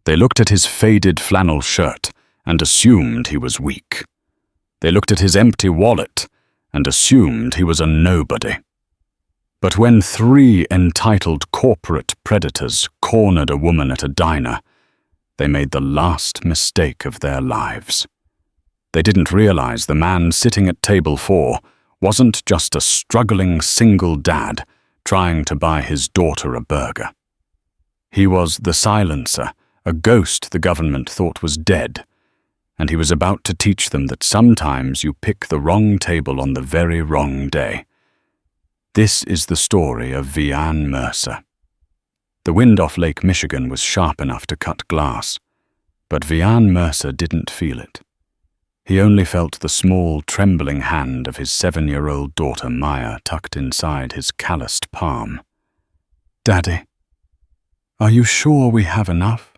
They looked at his faded flannel shirt and assumed he was weak. They looked at his empty wallet and assumed he was a nobody. But when 3 entitled corporate predators cornered a woman at a diner, they made the last mistake of their lives. They didn't realize the man sitting at table 4 wasn't just a struggling single dad trying to buy his daughter a burger. He was the silencer, a ghost the government thought was dead, and he was about to teach them that sometimes you pick the wrong table on the very wrong day. This is the story of Vian Mercer. The wind off Lake Michigan was sharp enough to cut glass, but Vian Mercer didn't feel it. He only felt the small, trembling hand of his 7-year-old daughter Maya tucked inside his calloused palm. "Daddy, are you sure we have enough?"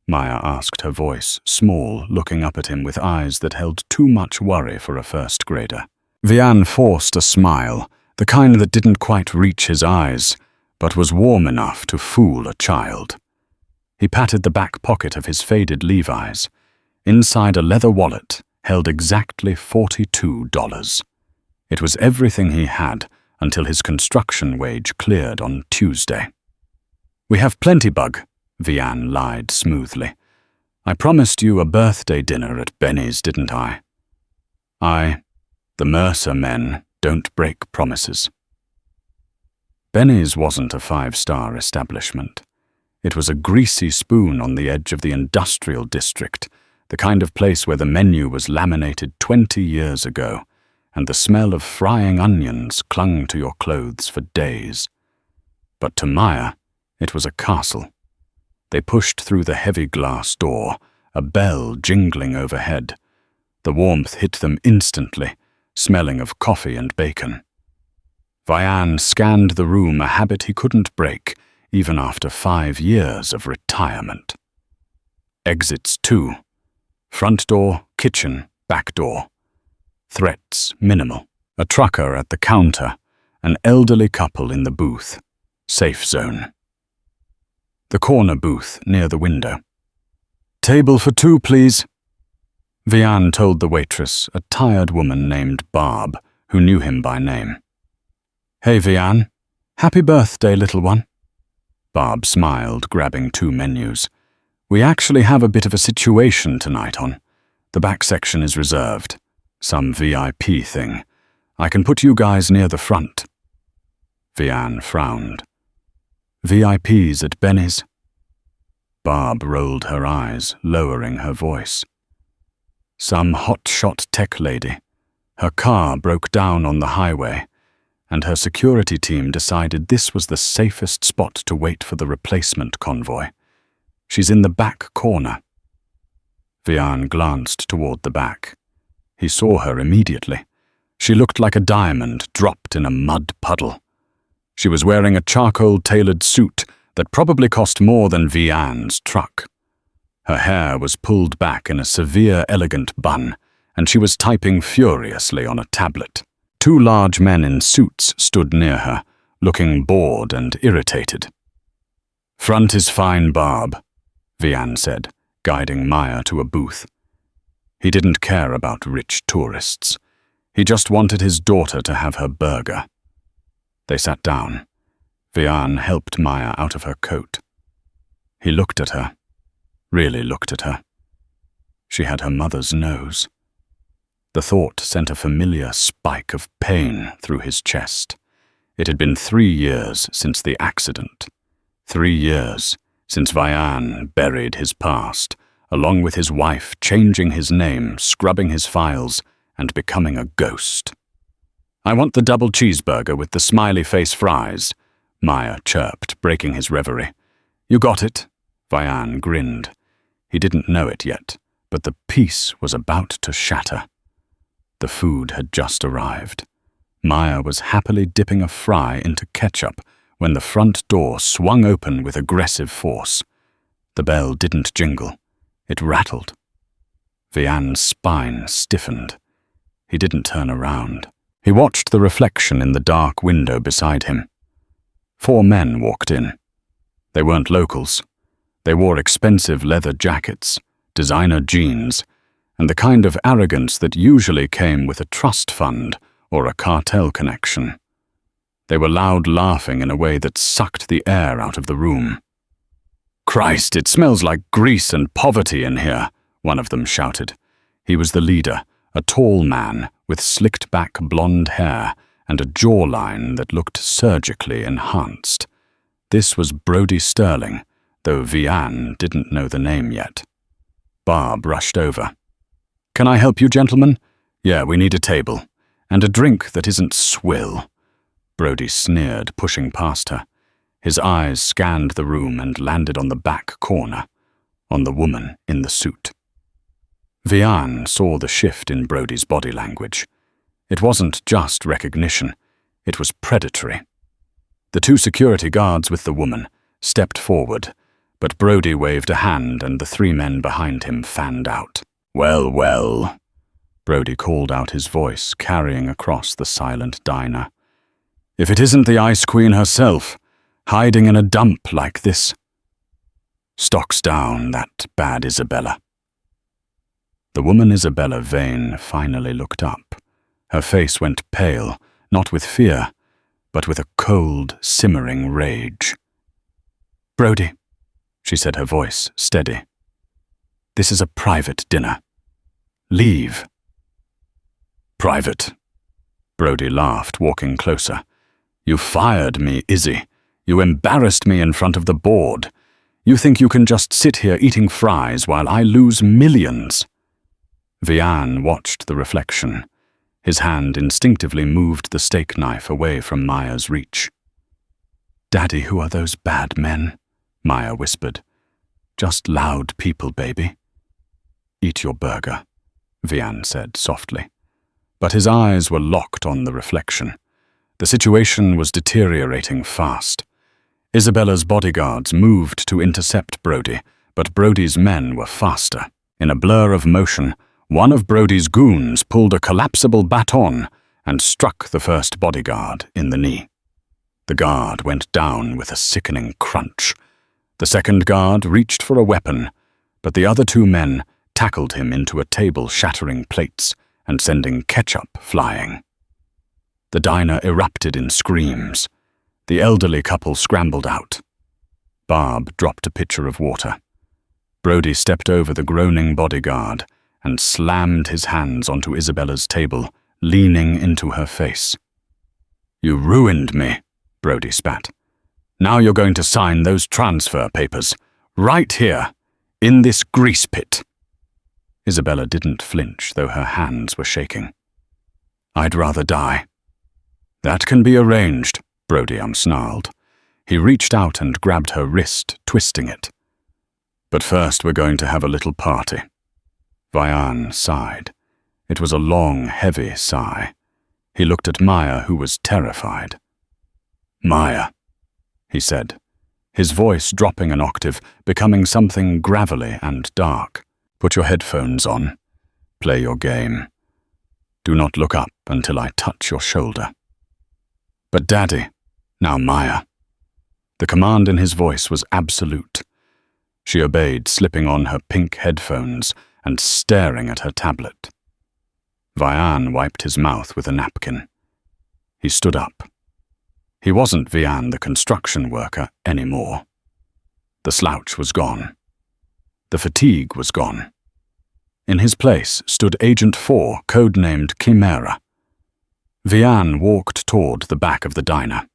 Maya asked, her voice small, looking up at him with eyes that held too much worry for a first grader. Vian forced a smile, the kind that didn't quite reach his eyes, but was warm enough to fool a child. He patted the back pocket of his faded Levi's. Inside a leather wallet held exactly $42. It was everything he had until his construction wage cleared on Tuesday. "We have plenty, Bug," Vian lied smoothly. "I promised you a birthday dinner at Benny's, didn't I?" The Mercer men don't break promises." Benny's wasn't a 5-star establishment. It was a greasy spoon on the edge of the industrial district, the kind of place where the menu was laminated 20 years ago, and the smell of frying onions clung to your clothes for days. But to Maya, it was a castle. They pushed through the heavy glass door, a bell jingling overhead. The warmth hit them instantly, smelling of coffee and bacon. Vian scanned the room, a habit he couldn't break, even after 5 years of retirement. Exits 2. Front door, kitchen, back door. Threats minimal. A trucker at the counter, an elderly couple in the booth. Safe zone. The corner booth near the window. "Table for 2, please." Vian told the waitress, a tired woman named Barb, who knew him by name. "Hey, Vian. Happy birthday, little one." Barb smiled, grabbing 2 menus. "We actually have a bit of a situation tonight on. The back section is reserved. Some VIP thing. I can put you guys near the front." Vian frowned. "VIPs at Benny's?" Barb rolled her eyes, lowering her voice. "Some hotshot tech lady. Her car broke down on the highway, and her security team decided this was the safest spot to wait for the replacement convoy. She's in the back corner." Vian glanced toward the back. He saw her immediately. She looked like a diamond dropped in a mud puddle. She was wearing a charcoal-tailored suit that probably cost more than Vian's truck. Her hair was pulled back in a severe, elegant bun, and she was typing furiously on a tablet. 2 large men in suits stood near her, looking bored and irritated. "Front is fine, Barb," Vian said, guiding Maya to a booth. He didn't care about rich tourists. He just wanted his daughter to have her burger. They sat down. Vian helped Maya out of her coat. He looked at her, really looked at her. She had her mother's nose. The thought sent a familiar spike of pain through his chest. It had been 3 years since the accident. 3 years since Vian buried his past, along with his wife changing his name, scrubbing his files, and becoming a ghost. "I want the double cheeseburger with the smiley face fries," Maya chirped, breaking his reverie. "You got it?" Vian grinned. He didn't know it yet, but the peace was about to shatter. The food had just arrived. Maya was happily dipping a fry into ketchup when the front door swung open with aggressive force. The bell didn't jingle. It rattled. Vian's spine stiffened. He didn't turn around. He watched the reflection in the dark window beside him. 4 men walked in. They weren't locals. They wore expensive leather jackets, designer jeans, and the kind of arrogance that usually came with a trust fund or a cartel connection. They were loud laughing in a way that sucked the air out of the room. "Christ, it smells like grease and poverty in here," one of them shouted. He was the leader, a tall man with slicked-back blonde hair and a jawline that looked surgically enhanced. This was Brody Sterling, though Vianne didn't know the name yet. Barb rushed over. "Can I help you, gentlemen? Yeah, we need a table. And a drink that isn't swill." Brody sneered, pushing past her. His eyes scanned the room and landed on the back corner, on the woman in the suit. Vianne saw the shift in Brody's body language. It wasn't just recognition, it was predatory. The two security guards with the woman stepped forward, but Brody waved a hand and the three men behind him fanned out. "Well, well," Brody called out, his voice carrying across the silent diner. "If it isn't the Ice Queen herself, hiding in a dump like this." "Stocks down, that bad Isabella." The woman Isabella Vane finally looked up. Her face went pale, not with fear, but with a cold, simmering rage. "Brody," she said, her voice steady. "This is a private dinner. Leave." "Private?" Brody laughed, walking closer. "You fired me, Izzy. You embarrassed me in front of the board. You think you can just sit here eating fries while I lose millions?" Vianne watched the reflection. His hand instinctively moved the steak knife away from Maya's reach. "Daddy, who are those bad men?" Maya whispered. "Just loud people, baby." "Eat your burger," Vianne said softly. But his eyes were locked on the reflection. The situation was deteriorating fast. Isabella's bodyguards moved to intercept Brody, but Brody's men were faster. In a blur of motion, one of Brody's goons pulled a collapsible baton and struck the first bodyguard in the knee. The guard went down with a sickening crunch. The second guard reached for a weapon, but the other two men tackled him into a table, shattering plates and sending ketchup flying. The diner erupted in screams. The elderly couple scrambled out. Barb dropped a pitcher of water. Brody stepped over the groaning bodyguard and slammed his hands onto Isabella's table, leaning into her face. "You ruined me," Brody spat. "Now you're going to sign those transfer papers, right here, in this grease pit." Isabella didn't flinch, though her hands were shaking. "I'd rather die." "That can be arranged," Brody snarled. He reached out and grabbed her wrist, twisting it. "But first we're going to have a little party." Vianne sighed. It was a long, heavy sigh. He looked at Maya, who was terrified. "Maya," he said, his voice dropping an octave, becoming something gravelly and dark. "Put your headphones on. Play your game. Do not look up until I touch your shoulder." "But Daddy." "Now, Maya." The command in his voice was absolute. She obeyed, slipping on her pink headphones and staring at her tablet. Vianne wiped his mouth with a napkin. He stood up. He wasn't Vianne the construction worker anymore. The slouch was gone. The fatigue was gone. In his place stood Agent 4, codenamed Chimera. Vianne walked toward the back of the diner.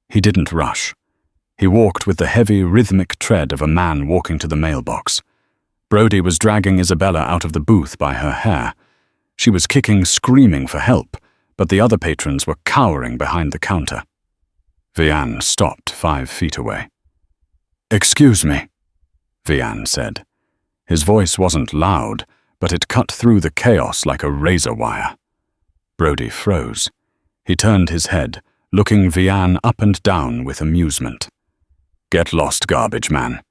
He didn't rush. He walked with the heavy, rhythmic tread of a man walking to the mailbox. Brody was dragging Isabella out of the booth by her hair. She was kicking, screaming for help, but the other patrons were cowering behind the counter. Vianne stopped 5 feet away. "Excuse me," Vianne said. His voice wasn't loud, but it cut through the chaos like a razor wire. Brody froze. He turned his head, looking Vianne up and down with amusement. "Get lost, garbage man.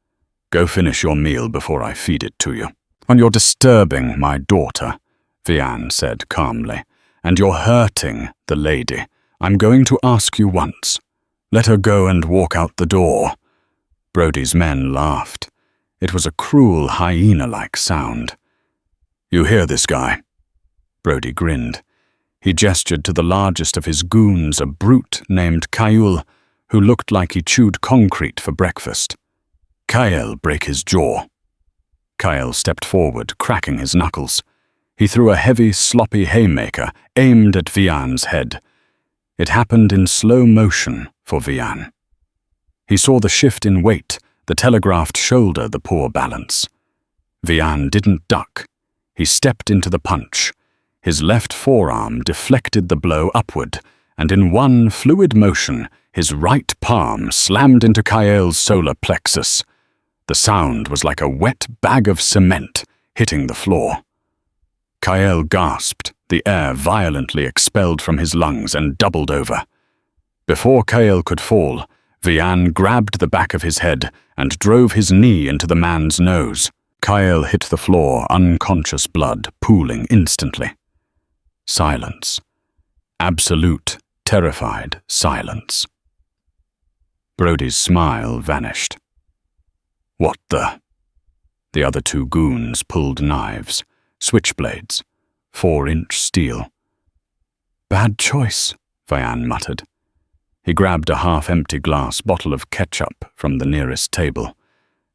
Go finish your meal before I feed it to you." "And you're disturbing my daughter," Vianne said calmly. "And you're hurting the lady. I'm going to ask you once. Let her go and walk out the door." Brody's men laughed. It was a cruel hyena-like sound. "You hear this guy?" Brody grinned. He gestured to the largest of his goons, a brute named Kyle, who looked like he chewed concrete for breakfast. "Kyle, break his jaw." Kyle stepped forward, cracking his knuckles. He threw a heavy, sloppy haymaker aimed at Vian's head. It happened in slow motion for Vian. He saw the shift in weight, the telegraphed shoulder, the poor balance. Vian didn't duck. He stepped into the punch. His left forearm deflected the blow upward, and in one fluid motion, his right palm slammed into Kyle's solar plexus. The sound was like a wet bag of cement hitting the floor. Kyle gasped, the air violently expelled from his lungs, and doubled over. Before Kyle could fall, Vian grabbed the back of his head and drove his knee into the man's nose. Kyle hit the floor, unconscious blood pooling instantly. Silence. Absolute, terrified silence. Brody's smile vanished. "What the?" The other two goons pulled knives, switchblades, 4-inch steel. "Bad choice," Vian muttered. He grabbed a half-empty glass bottle of ketchup from the nearest table.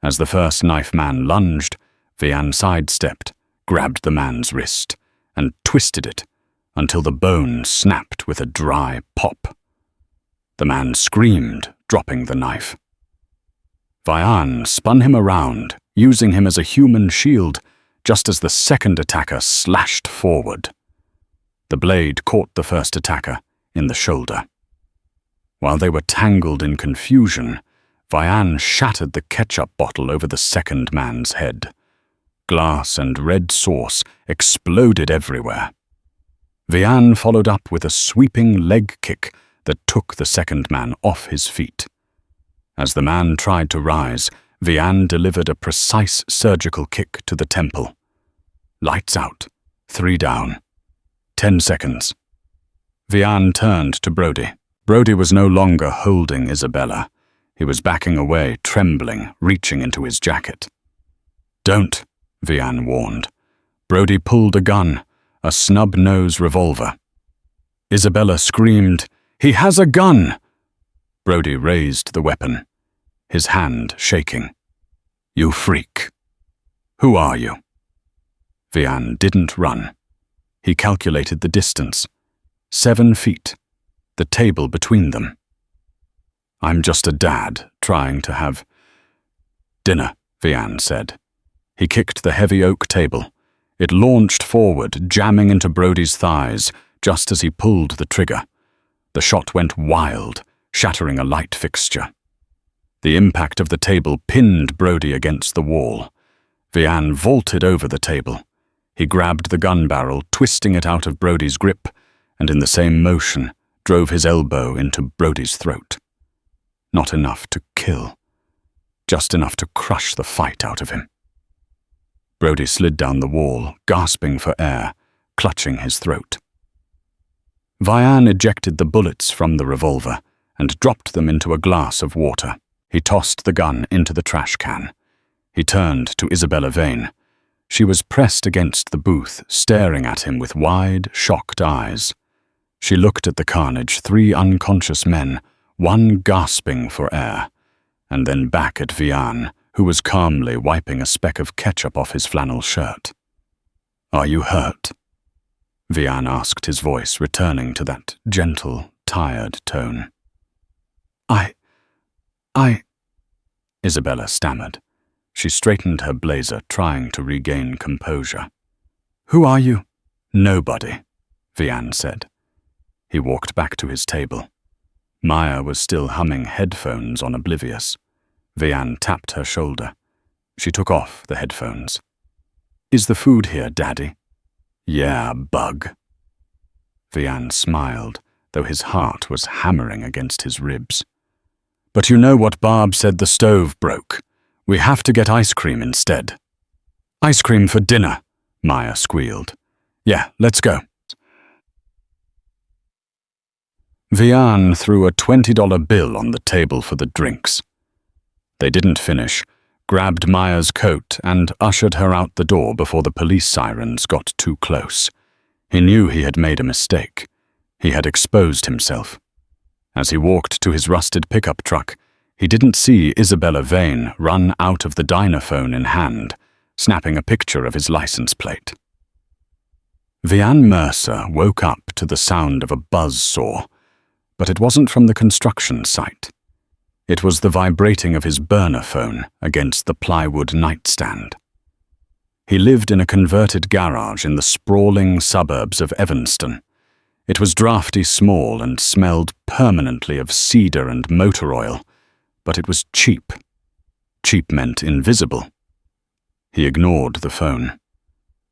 As the first knife man lunged, Vian sidestepped, grabbed the man's wrist, and twisted it until the bone snapped with a dry pop. The man screamed, dropping the knife. Vian spun him around, using him as a human shield, just as the second attacker slashed forward. The blade caught the first attacker in the shoulder. While they were tangled in confusion, Vian shattered the ketchup bottle over the second man's head. Glass and red sauce exploded everywhere. Vian followed up with a sweeping leg kick that took the second man off his feet. As the man tried to rise, Vian delivered a precise surgical kick to the temple. Lights out. 3 down. 10 seconds. Vian turned to Brody. Brody was no longer holding Isabella. He was backing away, trembling, reaching into his jacket. "Don't," Vian warned. Brody pulled a gun, a snub-nose revolver. Isabella screamed, "He has a gun!" Brody raised the weapon, his hand shaking. "You freak. Who are you?" Vian didn't run. He calculated the distance. 7 feet. The table between them. "I'm just a dad trying to have dinner," Vian said. He kicked the heavy oak table. It launched forward, jamming into Brody's thighs just as he pulled the trigger. The shot went wild, shattering a light fixture. The impact of the table pinned Brody against the wall. Vian vaulted over the table. He grabbed the gun barrel, twisting it out of Brody's grip, and in the same motion, drove his elbow into Brody's throat. Not enough to kill. Just enough to crush the fight out of him. Brody slid down the wall, gasping for air, clutching his throat. Vian ejected the bullets from the revolver and dropped them into a glass of water. He tossed the gun into the trash can. He turned to Isabella Vane. She was pressed against the booth, staring at him with wide, shocked eyes. She looked at the carnage, 3 unconscious men, one gasping for air, and then back at Vian, who was calmly wiping a speck of ketchup off his flannel shirt. "Are you hurt?" Vian asked, his voice returning to that gentle, tired tone. I... Isabella stammered. She straightened her blazer, trying to regain composure. "Who are you?" "Nobody," Vian said. He walked back to his table. Maya was still humming headphones on Oblivious. Vian tapped her shoulder. She took off the headphones. "Is the food here, Daddy?" "Yeah, bug." Vian smiled, though his heart was hammering against his ribs. "But you know what Barb said the stove broke. We have to get ice cream instead." "Ice cream for dinner," Maya squealed. "Yeah, let's go." Vian threw a $20 bill on the table for the drinks. They didn't finish. grabbed Maya's coat and ushered her out the door before the police sirens got too close. He knew he had made a mistake. He had exposed himself. As he walked to his rusted pickup truck, he didn't see Isabella Vane run out of the dynaphone in hand, snapping a picture of his license plate. Vianne Mercer woke up to the sound of a buzzsaw, but it wasn't from the construction site. It was the vibrating of his burner phone against the plywood nightstand. He lived in a converted garage in the sprawling suburbs of Evanston. It was drafty small and smelled permanently of cedar and motor oil, but it was cheap. Cheap meant invisible. He ignored the phone.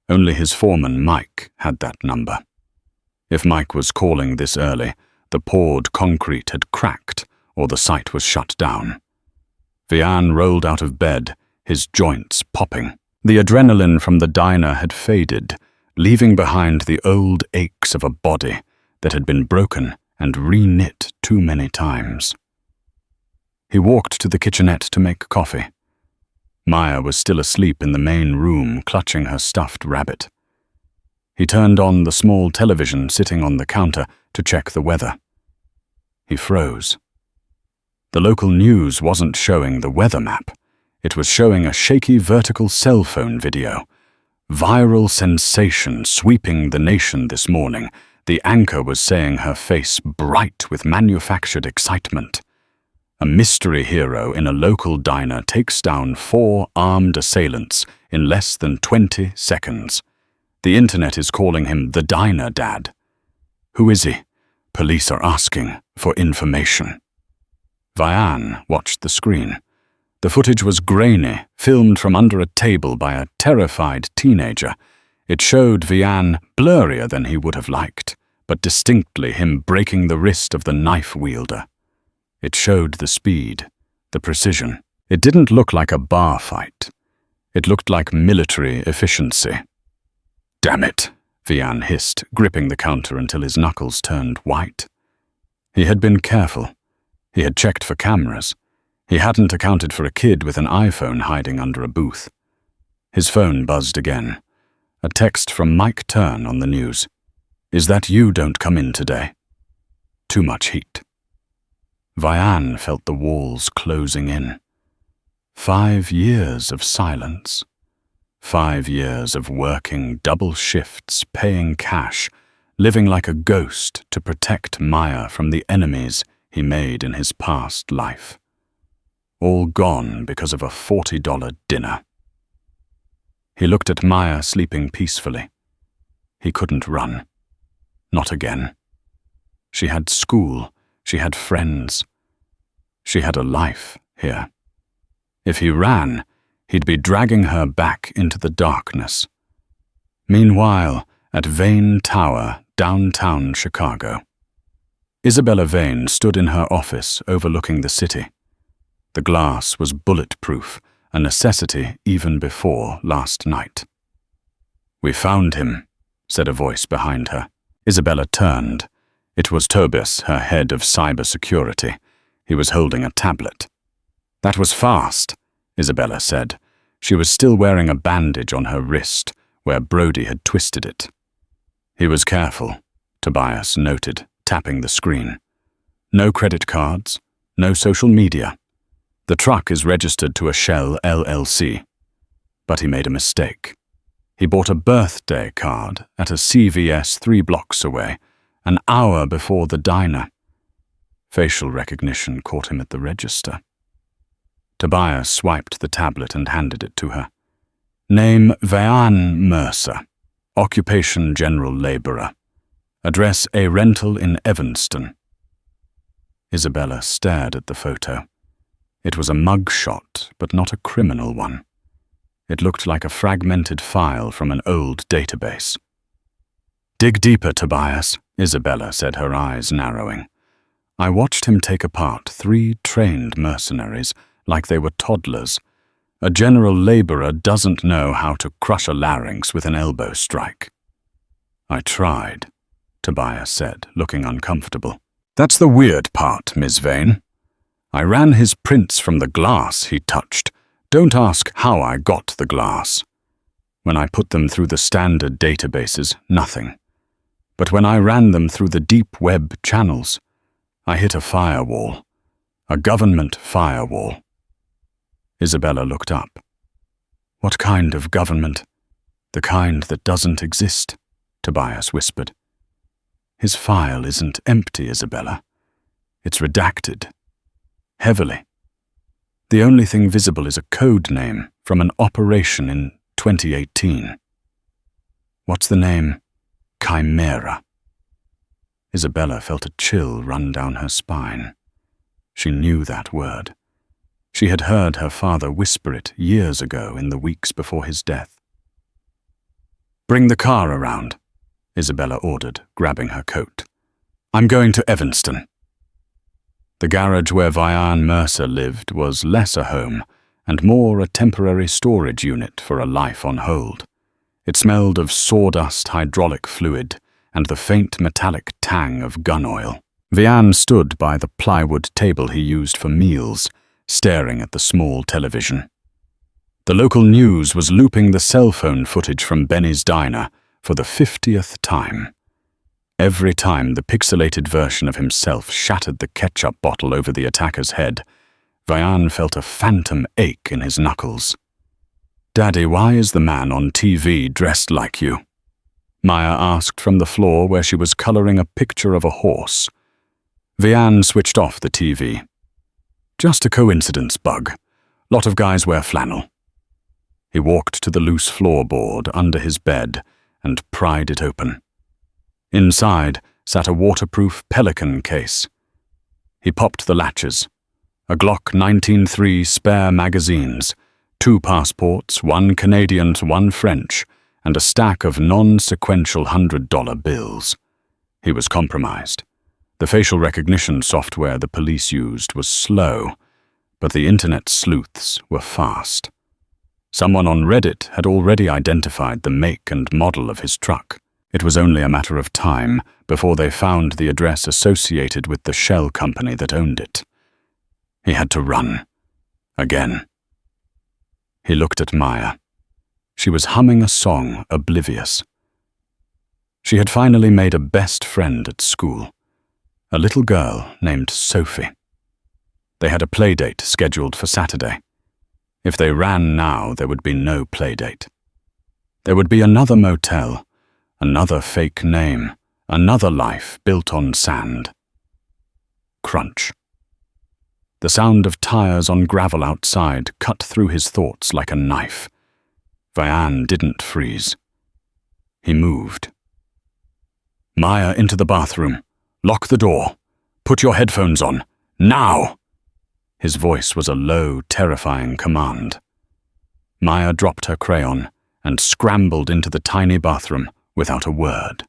Only his foreman, Mike, had that number. If Mike was calling this early, the poured concrete had cracked or the site was shut down. Vianne rolled out of bed, his joints popping. The adrenaline from the diner had faded, leaving behind the old aches of a body that had been broken and re-knit too many times. He walked to the kitchenette to make coffee. Maya was still asleep in the main room, clutching her stuffed rabbit. He turned on the small television sitting on the counter to check the weather. He froze. The local news wasn't showing the weather map. It was showing a shaky vertical cell phone video. Viral sensation sweeping the nation this morning. The anchor was saying her face bright with manufactured excitement. A mystery hero in a local diner takes down 4 armed assailants in less than 20 seconds. The internet is calling him the Diner Dad. Who is he? Police are asking for information. Vianne watched the screen. The footage was grainy, filmed from under a table by a terrified teenager. It showed Vianne blurrier than he would have liked, but distinctly him breaking the wrist of the knife wielder. It showed the speed, the precision. It didn't look like a bar fight. It looked like military efficiency. "Damn it," Vianne hissed, gripping the counter until his knuckles turned white. He had been careful. He had checked for cameras. He hadn't accounted for a kid with an iPhone hiding under a booth. His phone buzzed again. A text from Mike Turn on the news. "Is that you don't come in today?" Too much heat. Vianne felt the walls closing in. 5 years of silence. 5 years of working double shifts, paying cash, living like a ghost to protect Maya from the enemies he made in his past life. All gone because of a $40 dinner. He looked at Maya sleeping peacefully. He couldn't run. Not again. She had school. She had friends. She had a life here. If he ran, he'd be dragging her back into the darkness. Meanwhile, at Vane Tower, downtown Chicago, Isabella Vane stood in her office overlooking the city. The glass was bulletproof, a necessity even before last night. "We found him," said a voice behind her. Isabella turned. It was Tobias, her head of cybersecurity. He was holding a tablet. "That was fast," Isabella said. She was still wearing a bandage on her wrist, where Brody had twisted it. "He was careful," Tobias noted, tapping the screen. "No credit cards, no social media. The truck is registered to a Shell LLC." But he made a mistake. He bought a birthday card at a CVS 3 blocks away, an hour before the diner. Facial recognition caught him at the register. Tobias swiped the tablet and handed it to her. "Name Vianne Mercer. Occupation general laborer. Address a rental in Evanston." Isabella stared at the photo. It was a mugshot, but not a criminal one. It looked like a fragmented file from an old database. "Dig deeper, Tobias," Isabella said, her eyes narrowing. "I watched him take apart 3 trained mercenaries like they were toddlers. A general laborer doesn't know how to crush a larynx with an elbow strike." "I tried," Tobias said, looking uncomfortable. "That's the weird part, Miss Vane. I ran his prints from the glass he touched, Don't ask how I got the glass. When I put them through the standard databases, nothing. But when I ran them through the deep web channels, I hit a firewall. A government firewall. Isabella looked up. What kind of government? The kind that doesn't exist, Tobias whispered. His file isn't empty, Isabella. It's redacted. Heavily. The only thing visible is a code name from an operation in 2018. What's the name? Chimera. Isabella felt a chill run down her spine. She knew that word. She had heard her father whisper it years ago in the weeks before his death. Bring the car around, Isabella ordered, grabbing her coat. I'm going to Evanston. The garage where Vian Mercer lived was less a home and more a temporary storage unit for a life on hold. It smelled of sawdust hydraulic fluid and the faint metallic tang of gun oil. Vian stood by the plywood table he used for meals, staring at the small television. The local news was looping the cell phone footage from Benny's diner for the 50th time. Every time the pixelated version of himself shattered the ketchup bottle over the attacker's head, Vian felt a phantom ache in his knuckles. "Daddy, why is the man on TV dressed like you?" Maya asked from the floor where she was coloring a picture of a horse. Vian switched off the TV. "Just a coincidence, Bug. Lot of guys wear flannel." He walked to the loose floorboard under his bed and pried it open. Inside sat a waterproof Pelican case. He popped the latches. A Glock 19.3 spare magazines, 2 passports, 1 Canadian to 1 French, and a stack of non-sequential $100 bills. He was compromised. The facial recognition software the police used was slow, but the internet sleuths were fast. Someone on Reddit had already identified the make and model of his truck. It was only a matter of time before they found the address associated with the shell company that owned it. He had to run. Again. He looked at Maya. She was humming a song, oblivious. She had finally made a best friend at school, a little girl named Sophie. They had a playdate scheduled for Saturday. If they ran now, there would be no playdate. There would be another motel, another fake name, another life built on sand. Crunch. The sound of tires on gravel outside cut through his thoughts like a knife. Vian didn't freeze. He moved. "Maya, into the bathroom. Lock the door. Put your headphones on. Now!" His voice was a low, terrifying command. Maya dropped her crayon and scrambled into the tiny bathroom without a word.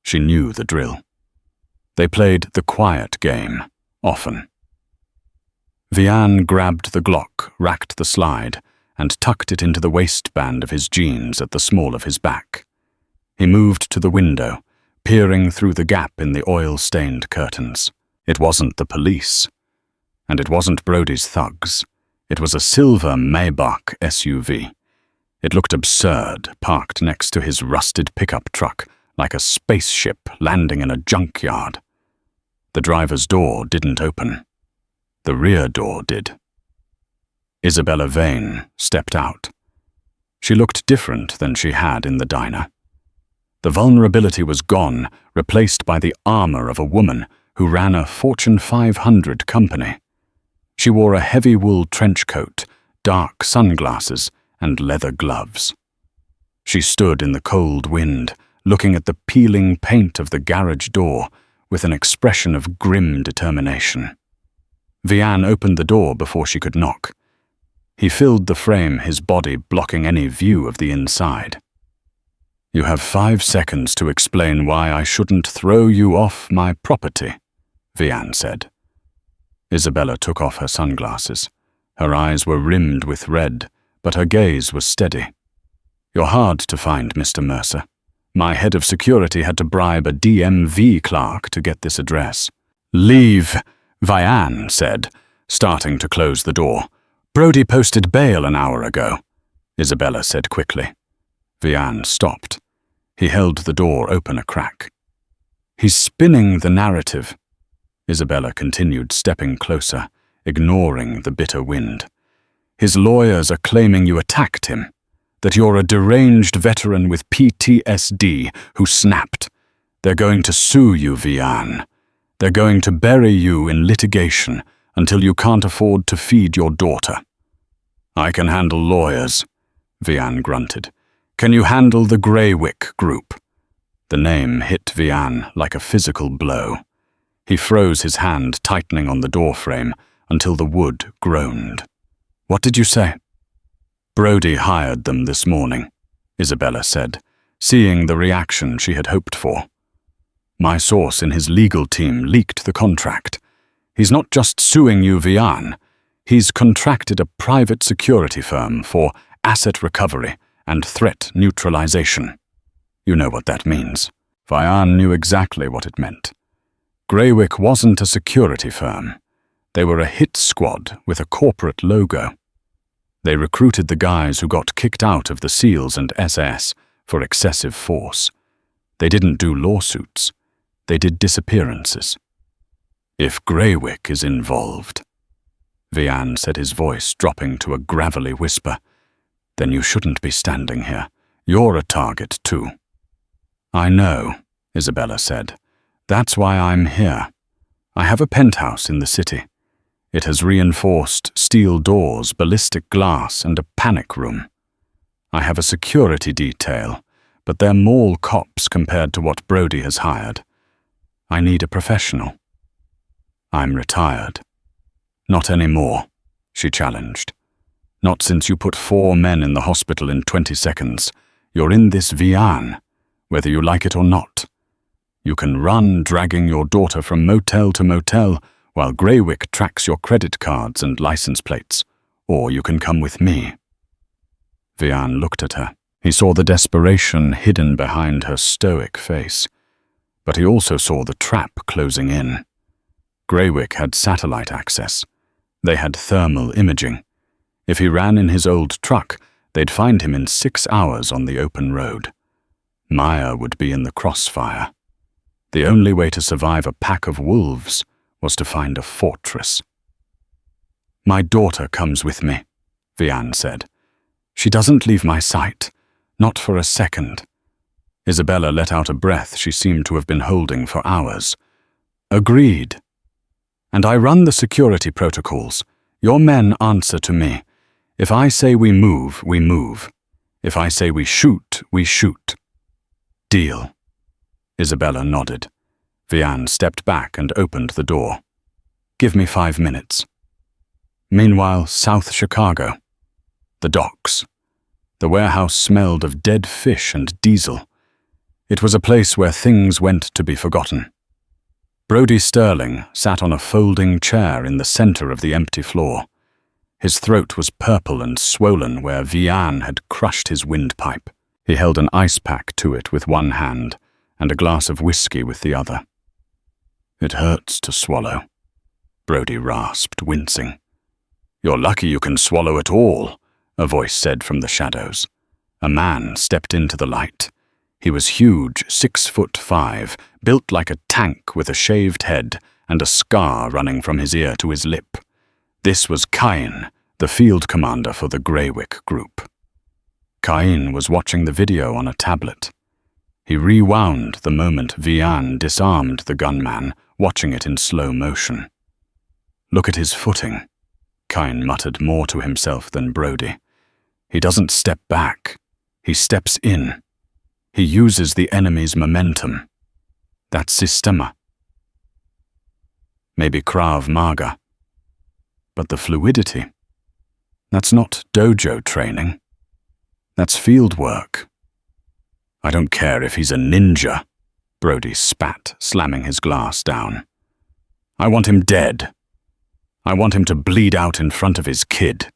She knew the drill. They played the quiet game, often. Vian grabbed the Glock, racked the slide, and tucked it into the waistband of his jeans at the small of his back. He moved to the window, peering through the gap in the oil-stained curtains. It wasn't the police. And it wasn't Brody's thugs. It was a silver Maybach SUV. It looked absurd, parked next to his rusted pickup truck, like a spaceship landing in a junkyard. The driver's door didn't open. The rear door did. Isabella Vane stepped out. She looked different than she had in the diner. The vulnerability was gone, replaced by the armor of a woman who ran a Fortune 500 company. She wore a heavy wool trench coat, dark sunglasses, and leather gloves. She stood in the cold wind, looking at the peeling paint of the garage door with an expression of grim determination. Vian opened the door before she could knock. He filled the frame, his body blocking any view of the inside. "You have 5 seconds to explain why I shouldn't throw you off my property," Vian said. Isabella took off her sunglasses. Her eyes were rimmed with red, but her gaze was steady. "You're hard to find, Mr. Mercer. My head of security had to bribe a DMV clerk to get this address." "Leave," Vian said, starting to close the door. Brody posted bail an hour ago, Isabella said quickly. Vian stopped. He held the door open a crack. He's spinning the narrative, Isabella continued, stepping closer, ignoring the bitter wind. His lawyers are claiming you attacked him, that you're a deranged veteran with PTSD who snapped. They're going to sue you, Vian. They're going to bury you in litigation until you can't afford to feed your daughter. I can handle lawyers, Vian grunted. Can you handle the Greywick group? The name hit Vian like a physical blow. He froze his hand, tightening on the doorframe until the wood groaned. What did you say? Brody hired them this morning, Isabella said, seeing the reaction she had hoped for. My source in his legal team leaked the contract. He's not just suing you, Vian. He's contracted a private security firm for asset recovery and threat neutralization. You know what that means. Vian knew exactly what it meant. Greywick wasn't a security firm. They were a hit squad with a corporate logo. They recruited the guys who got kicked out of the SEALs and SS for excessive force. They didn't do lawsuits. They did disappearances. If Greywick is involved, Vian said, his voice dropping to a gravelly whisper, then you shouldn't be standing here. You're a target too. I know, Isabella said. That's why I'm here. I have a penthouse in the city. It has reinforced steel doors, ballistic glass, and a panic room. I have a security detail, but they're mall cops compared to what Brody has hired. I need a professional. I'm retired. Not anymore, she challenged. Not since you put 4 men in the hospital in 20 seconds. You're in this Vian, whether you like it or not. You can run dragging your daughter from motel to motel while Greywick tracks your credit cards and license plates, or you can come with me. Vian looked at her. He saw the desperation hidden behind her stoic face, but he also saw the trap closing in. Greywick had satellite access. They had thermal imaging. If he ran in his old truck, they'd find him in 6 hours on the open road. Maya would be in the crossfire. The only way to survive a pack of wolves was to find a fortress. My daughter comes with me, Vian said. She doesn't leave my sight, not for a second. Isabella let out a breath she seemed to have been holding for hours. Agreed. And I run the security protocols. Your men answer to me. If I say we move, we move. If I say we shoot, we shoot. Deal. Isabella nodded. Vian stepped back and opened the door. Give me 5 minutes. Meanwhile, South Chicago. The docks. The warehouse smelled of dead fish and diesel. It was a place where things went to be forgotten. Brody Sterling sat on a folding chair in the center of the empty floor. His throat was purple and swollen where Vian had crushed his windpipe. He held an ice pack to it with one hand and a glass of whiskey with the other. It hurts to swallow, Brody rasped, wincing. You're lucky you can swallow it all, a voice said from the shadows. A man stepped into the light. He was huge, 6'5", built like a tank with a shaved head and a scar running from his ear to his lip. This was Cain, the field commander for the Greywick group. Cain was watching the video on a tablet. He rewound the moment Vian disarmed the gunman, watching it in slow motion. Look at his footing, Cain muttered more to himself than Brody. He doesn't step back. He steps in. He uses the enemy's momentum. That's Systema. Maybe Krav Maga. But the fluidity, that's not dojo training. That's field work. I don't care if he's a ninja, Brody spat, slamming his glass down. I want him dead. I want him to bleed out in front of his kid.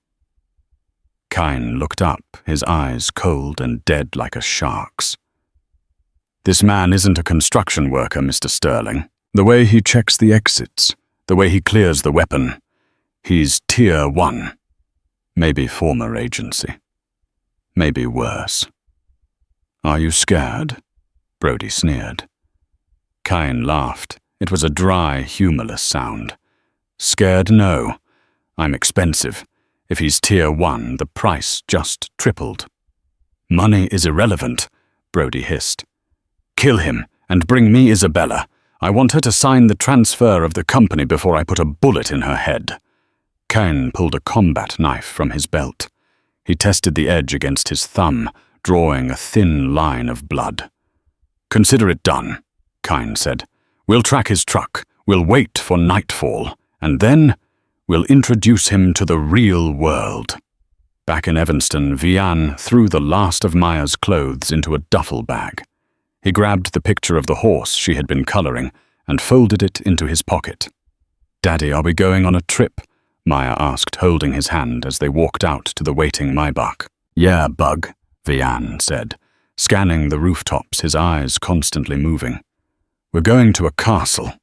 Cain looked up, his eyes cold and dead like a shark's. This man isn't a construction worker, Mr. Sterling. The way he checks the exits, the way he clears the weapon, he's Tier 1. Maybe former agency. Maybe worse. Are you scared? Brody sneered. Cain laughed. It was a dry, humorless sound. Scared, no. I'm expensive. If he's tier 1, the price just tripled. Money is irrelevant, Brody hissed. Kill him and bring me Isabella. I want her to sign the transfer of the company before I put a bullet in her head. Cain pulled a combat knife from his belt. He tested the edge against his thumb, drawing a thin line of blood. Consider it done, Cain said. We'll track his truck, we'll wait for nightfall, and then we'll introduce him to the real world. Back in Evanston, Vian threw the last of Maya's clothes into a duffel bag. He grabbed the picture of the horse she had been coloring and folded it into his pocket. Daddy, are we going on a trip? Maya asked, holding his hand as they walked out to the waiting Maybach. Yeah, bug, Vian said, scanning the rooftops, his eyes constantly moving. We're going to a castle.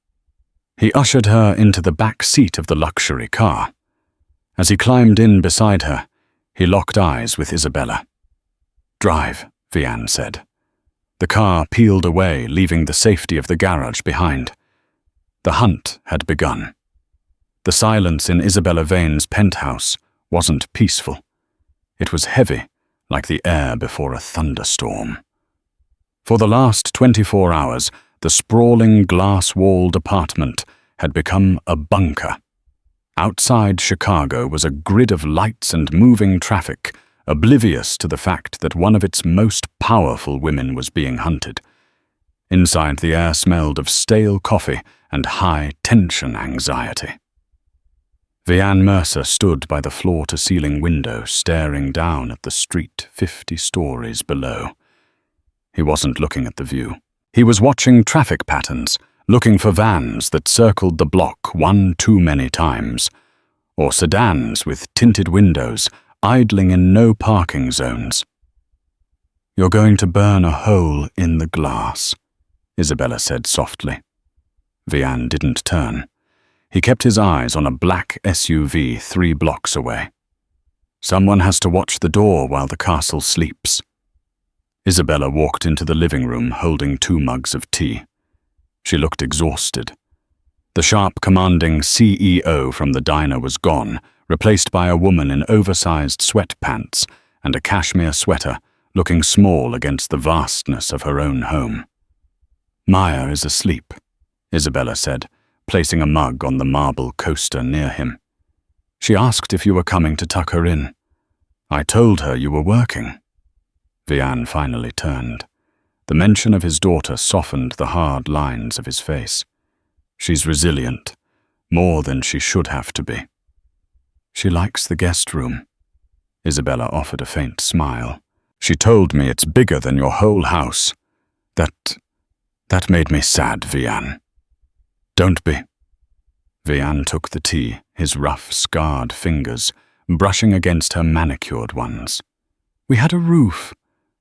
He ushered her into the back seat of the luxury car. As he climbed in beside her, he locked eyes with Isabella. Drive, Vian said. The car peeled away, leaving the safety of the garage behind. The hunt had begun. The silence in Isabella Vane's penthouse wasn't peaceful. It was heavy, like the air before a thunderstorm. For the last 24 hours, the sprawling glass-walled apartment had become a bunker. Outside Chicago was a grid of lights and moving traffic, oblivious to the fact that one of its most powerful women was being hunted. Inside, the air smelled of stale coffee and high-tension anxiety. Vian Mercer stood by the floor-to-ceiling window, staring down at the street 50 stories below. He wasn't looking at the view. He was watching traffic patterns, looking for vans that circled the block one too many times, or sedans with tinted windows idling in no parking zones. You're going to burn a hole in the glass, Isabella said softly. Vian didn't turn. He kept his eyes on a black SUV 3 blocks away. Someone has to watch the door while the castle sleeps. Isabella walked into the living room holding 2 mugs of tea. She looked exhausted. The sharp, commanding CEO from the diner was gone, replaced by a woman in oversized sweatpants and a cashmere sweater, looking small against the vastness of her own home. Maya is asleep, Isabella said, placing a mug on the marble coaster near him. She asked if you were coming to tuck her in. I told her you were working. Vian finally turned. The mention of his daughter softened the hard lines of his face. She's resilient, more than she should have to be. She likes the guest room. Isabella offered a faint smile. She told me it's bigger than your whole house. That made me sad, Vian. Don't be. Vian took the tea, his rough, scarred fingers brushing against her manicured ones. We had a roof.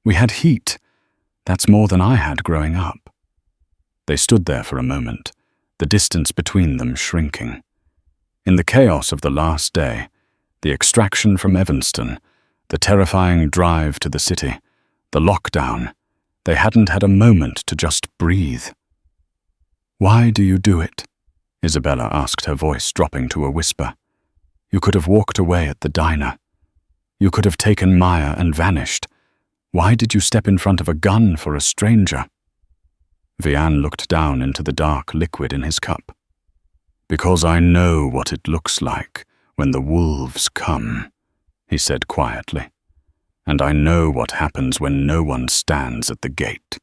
We had heat. That's more than I had growing up. They stood there for a moment, the distance between them shrinking. In the chaos of the last day, the extraction from Evanston, the terrifying drive to the city, the lockdown, they hadn't had a moment to just breathe. Why do you do it? Isabella asked, her voice dropping to a whisper. You could have walked away at the diner. You could have taken Maya and vanished. Why did you step in front of a gun for a stranger? Vian looked down into the dark liquid in his cup. Because I know what it looks like when the wolves come, he said quietly. And I know what happens when no one stands at the gate.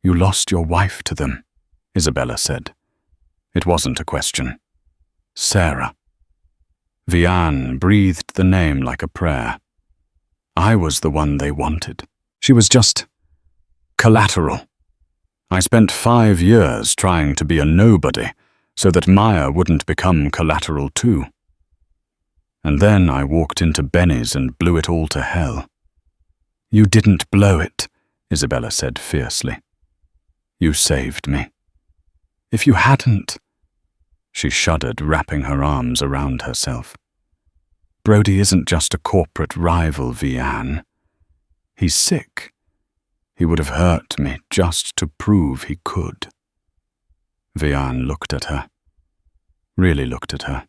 You lost your wife to them, Isabella said. It wasn't a question. Sarah. Vian breathed the name like a prayer. I was the one they wanted. She was just collateral. I spent 5 years trying to be a nobody so that Maya wouldn't become collateral too. And then I walked into Benny's and blew it all to hell. You didn't blow it, Isabella said fiercely. You saved me. If you hadn't... She shuddered, wrapping her arms around herself. Brody isn't just a corporate rival, Vianne. He's sick. He would have hurt me just to prove he could. Vianne looked at her. Really looked at her.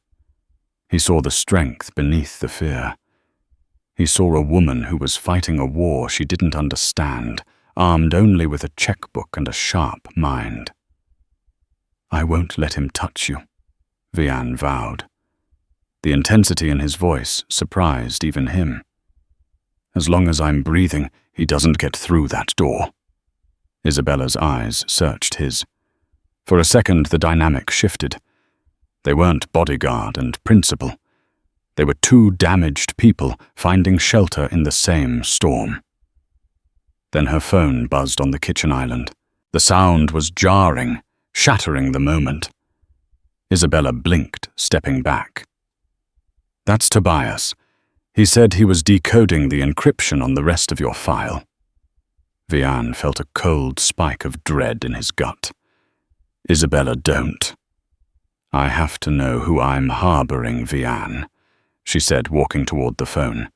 He saw the strength beneath the fear. He saw a woman who was fighting a war she didn't understand, armed only with a checkbook and a sharp mind. "I won't let him touch you," Vianne vowed. The intensity in his voice surprised even him. "As long as I'm breathing, he doesn't get through that door." Isabella's eyes searched his. For a second, the dynamic shifted. They weren't bodyguard and principal. They were two damaged people finding shelter in the same storm. Then her phone buzzed on the kitchen island. The sound was jarring, shattering the moment. Isabella blinked, stepping back. "That's Tobias. He said he was decoding the encryption on the rest of your file." Vianne felt a cold spike of dread in his gut. "Isabella, don't." "I have to know who I'm harboring, Vianne," she said, walking toward the phone.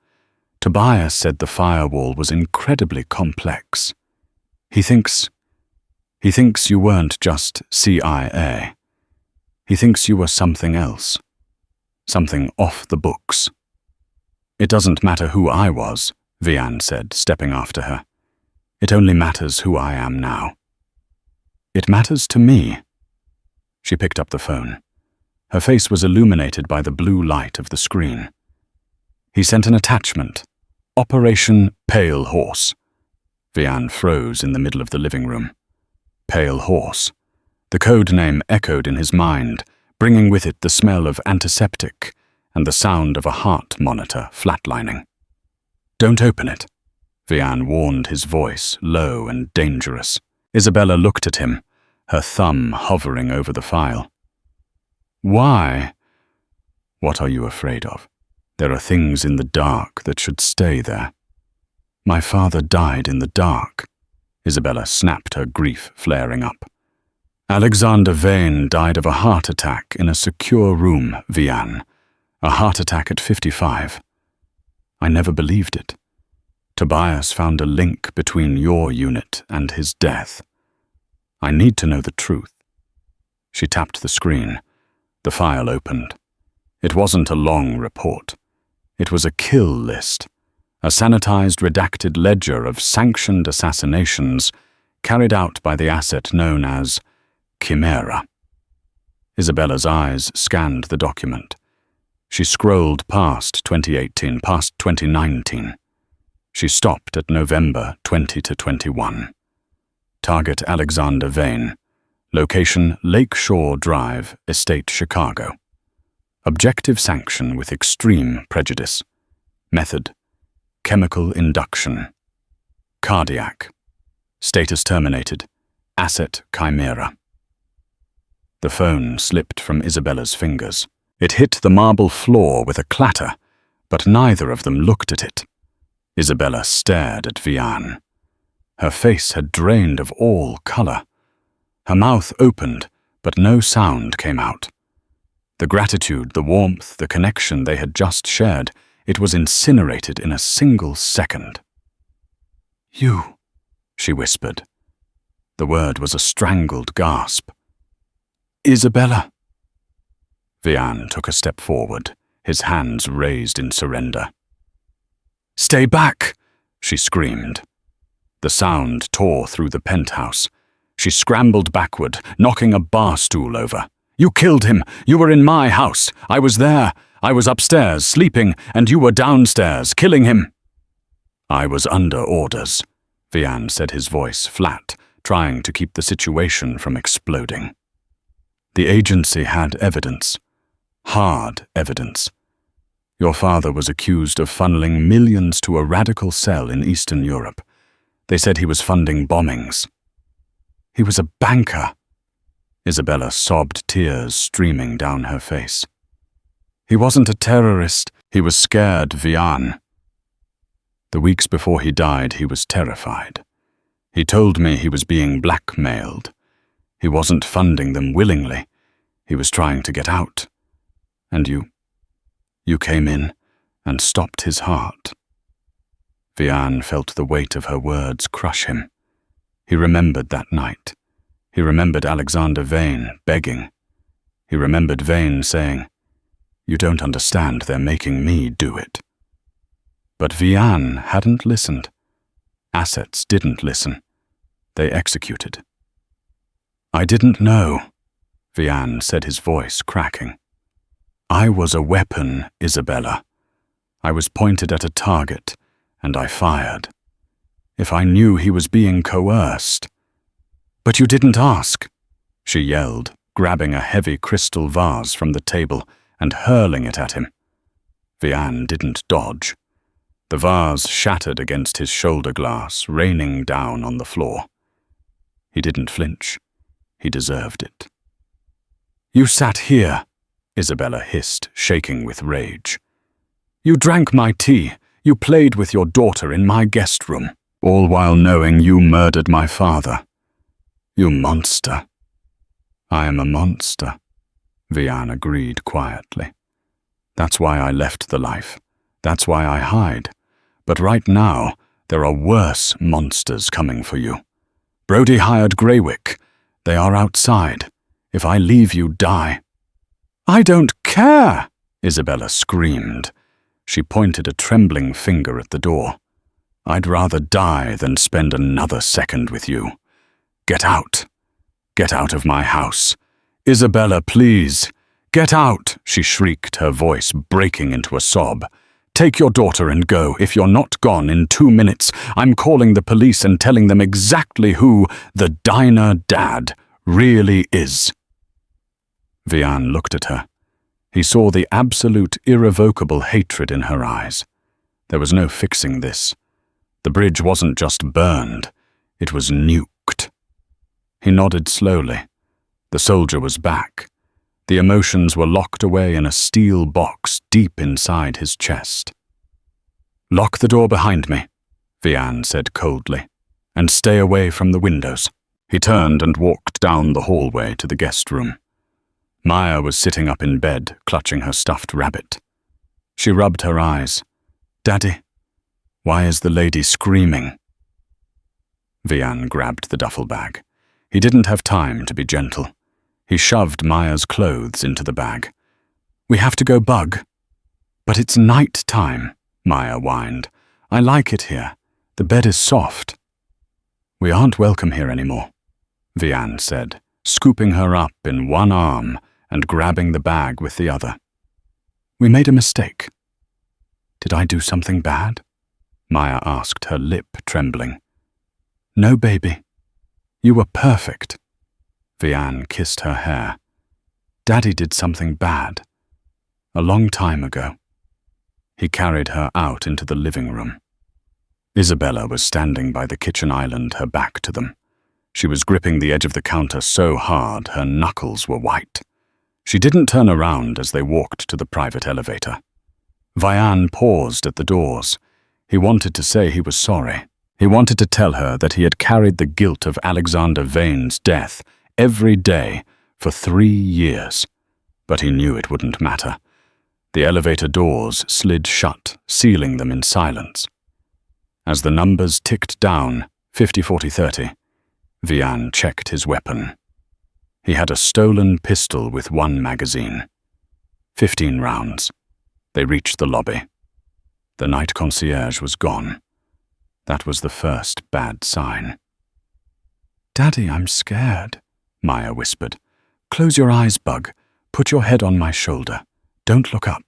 "Tobias said the firewall was incredibly complex. He thinks you weren't just CIA. He thinks you were something else. Something off the books." "It doesn't matter who I was," Vianne said, stepping after her. "It only matters who I am now." "It matters to me." She picked up the phone. Her face was illuminated by the blue light of the screen. "He sent an attachment. Operation Pale Horse." Vianne froze in the middle of the living room. Pale Horse. The code name echoed in his mind, bringing with it the smell of antiseptic and the sound of a heart monitor flatlining. "Don't open it," Vianne warned, his voice low and dangerous. Isabella looked at him, her thumb hovering over the file. "Why?" "What are you afraid of? There are things in the dark that should stay there." "My father died in the dark," Isabella snapped, her grief flaring up. "Alexander Vane died of a heart attack in a secure room, Vianne. A heart attack at 55. I never believed it. Tobias found a link between your unit and his death. I need to know the truth." She tapped the screen. The file opened. It wasn't a long report. It was a kill list, a sanitized, redacted ledger of sanctioned assassinations carried out by the asset known as Chimera. Isabella's eyes scanned the document. She scrolled past 2018, past 2019. She stopped at November 20 to 21. Target Alexander Vane. Location Lakeshore Drive, Estate, Chicago. Objective sanction with extreme prejudice. Method: chemical induction. Cardiac. Status terminated. Asset Chimera. The phone slipped from Isabella's fingers. It hit the marble floor with a clatter, but neither of them looked at it. Isabella stared at Vianne. Her face had drained of all color. Her mouth opened, but no sound came out. The gratitude, the warmth, the connection they had just shared, it was incinerated in a single second. "You," she whispered. The word was a strangled gasp. "Isabella." Vianne took a step forward, his hands raised in surrender. "Stay back!" she screamed. The sound tore through the penthouse. She scrambled backward, knocking a bar stool over. "You killed him! You were in my house! I was there! I was upstairs, sleeping, and you were downstairs, killing him!" "I was under orders," Vianne said, his voice flat, trying to keep the situation from exploding. "The agency had evidence. Hard evidence. Your father was accused of funneling millions to a radical cell in Eastern Europe. They said he was funding bombings." "He was a banker." Isabella sobbed, tears streaming down her face. "He wasn't a terrorist. He was scared, Vianne." The weeks before he died, he was terrified. He told me he was being blackmailed. He wasn't funding them willingly. He was trying to get out. And you came in and stopped his heart. Vian felt the weight of her words crush him. He remembered that night. He remembered Alexander Vane begging. He remembered Vane saying, "You don't understand, they're making me do it." But Vian hadn't listened. Assets didn't listen. They executed. "I didn't know," Vian said, his voice cracking. "I was a weapon, Isabella. I was pointed at a target, and I fired. If I knew he was being coerced—" "But you didn't ask," she yelled, grabbing a heavy crystal vase from the table and hurling it at him. Vian didn't dodge. The vase shattered against his shoulder glass, raining down on the floor. He didn't flinch. He deserved it. "You sat here," Isabella hissed, shaking with rage. "You drank my tea. You played with your daughter in my guest room, all while knowing you murdered my father. You monster." "I am a monster," Vian agreed quietly. "That's why I left the life. That's why I hide. But right now, there are worse monsters coming for you. Brody hired Greywick. They are outside. If I leave you, die." "I don't care," Isabella screamed. She pointed a trembling finger at the door. "I'd rather die than spend another second with you. Get out. Get out of my house. Isabella, please. Get out," she shrieked, her voice breaking into a sob. "Take your daughter and go. If you're not gone in 2 minutes, I'm calling the police and telling them exactly who the diner dad really is." Vian looked at her. He saw the absolute, irrevocable hatred in her eyes. There was no fixing this. The bridge wasn't just burned, it was nuked. He nodded slowly. The soldier was back. The emotions were locked away in a steel box deep inside his chest. "Lock the door behind me," Vian said coldly, "and stay away from the windows." He turned and walked down the hallway to the guest room. Maya was sitting up in bed, clutching her stuffed rabbit. She rubbed her eyes. "Daddy, why is the lady screaming?" Vian grabbed the duffel bag. He didn't have time to be gentle. He shoved Maya's clothes into the bag. "We have to go, Bug." "But it's night time," Maya whined. "I like it here. The bed is soft." "We aren't welcome here anymore," Vian said, scooping her up in one arm and grabbing the bag with the other. "We made a mistake." "Did I do something bad?" Maya asked, her lip trembling. "No, baby. You were perfect." Vian kissed her hair. "Daddy did something bad. A long time ago." He carried her out into the living room. Isabella was standing by the kitchen island, her back to them. She was gripping the edge of the counter so hard her knuckles were white. She didn't turn around as they walked to the private elevator. Vian paused at the doors. He wanted to say he was sorry. He wanted to tell her that he had carried the guilt of Alexander Vane's death every day for 3 years. But he knew it wouldn't matter. The elevator doors slid shut, sealing them in silence. As the numbers ticked down, 50, 40, 30, Vian checked his weapon. He had a stolen pistol with 1 magazine. 15 rounds. They reached the lobby. The night concierge was gone. That was the first bad sign. "Daddy, I'm scared," Maya whispered. "Close your eyes, Bug. Put your head on my shoulder. Don't look up."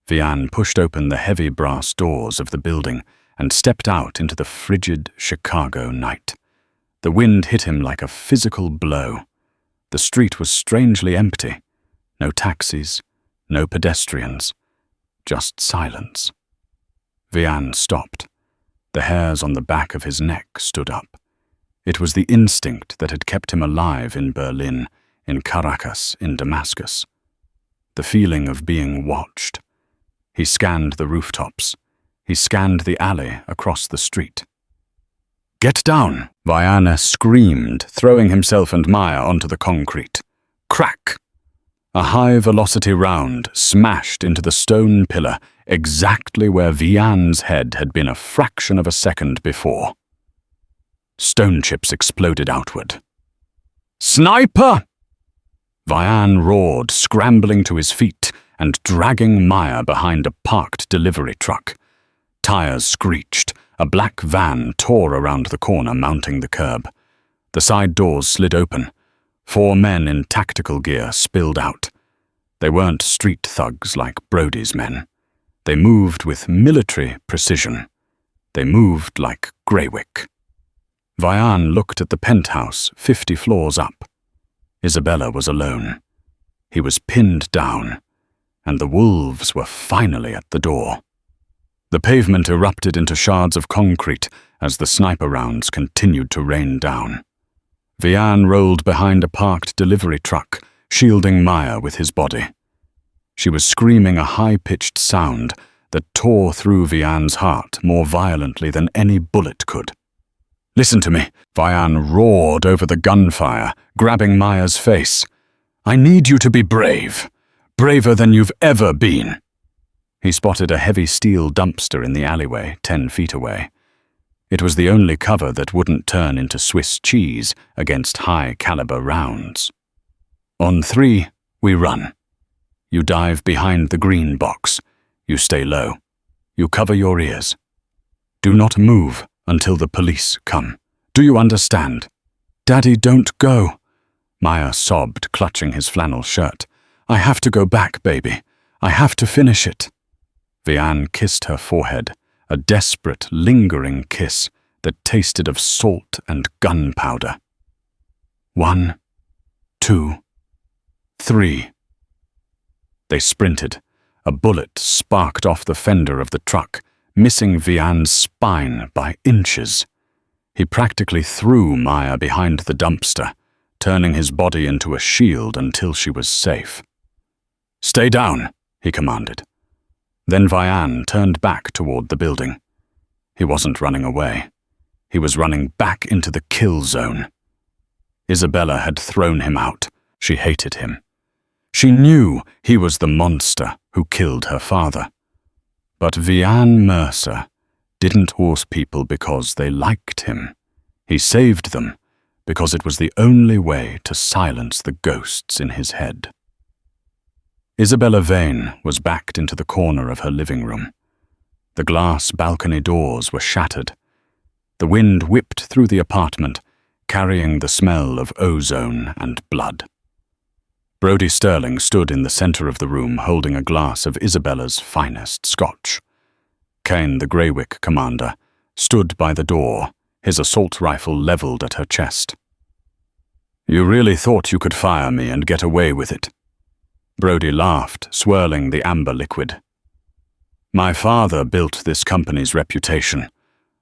Vian pushed open the heavy brass doors of the building and stepped out into the frigid Chicago night. The wind hit him like a physical blow. The street was strangely empty. No taxis, no pedestrians, just silence. Vian stopped. The hairs on the back of his neck stood up. It was the instinct that had kept him alive in Berlin, in Caracas, in Damascus. The feeling of being watched. He scanned the rooftops. He scanned the alley across the street. "Get down!" Vian screamed, throwing himself and Maya onto the concrete. Crack! A high-velocity round smashed into the stone pillar exactly where Vianne's head had been a fraction of a second before. Stone chips exploded outward. "Sniper!" Vianne roared, scrambling to his feet and dragging Maya behind a parked delivery truck. Tires screeched. A black van tore around the corner, mounting the curb. The side doors slid open. 4 men in tactical gear spilled out. They weren't street thugs like Brody's men. They moved with military precision. They moved like Greywick. Vianne looked at the penthouse 50 floors up. Isabella was alone. He was pinned down, and the wolves were finally at the door. The pavement erupted into shards of concrete as the sniper rounds continued to rain down. Vianne rolled behind a parked delivery truck, shielding Maya with his body. She was screaming a high-pitched sound that tore through Vianne's heart more violently than any bullet could. "Listen to me," Vianne roared over the gunfire, grabbing Maya's face. "I need you to be brave. Braver than you've ever been." He spotted a heavy steel dumpster in the alleyway 10 feet away. It was the only cover that wouldn't turn into Swiss cheese against high-caliber rounds. "On 3, we run. You dive behind the green box. You stay low. You cover your ears. Do not move until the police come. Do you understand?" "Daddy, don't go," Maya sobbed, clutching his flannel shirt. "I have to go back, baby. I have to finish it." Vianne kissed her forehead, a desperate, lingering kiss that tasted of salt and gunpowder. 1, 2, 3. They sprinted. A bullet sparked off the fender of the truck, missing Vianne's spine by inches. He practically threw Maya behind the dumpster, turning his body into a shield until she was safe. "Stay down," he commanded. Then Vianne turned back toward the building. He wasn't running away. He was running back into the kill zone. Isabella had thrown him out. She hated him. She knew he was the monster who killed her father. But Vianne Mercer didn't horse people because they liked him. He saved them because it was the only way to silence the ghosts in his head. Isabella Vane was backed into the corner of her living room. The glass balcony doors were shattered. The wind whipped through the apartment, carrying the smell of ozone and blood. Brody Sterling stood in the center of the room holding a glass of Isabella's finest scotch. Kane, the Greywick commander, stood by the door, his assault rifle leveled at her chest. "You really thought you could fire me and get away with it?" Brody laughed, swirling the amber liquid. "My father built this company's reputation.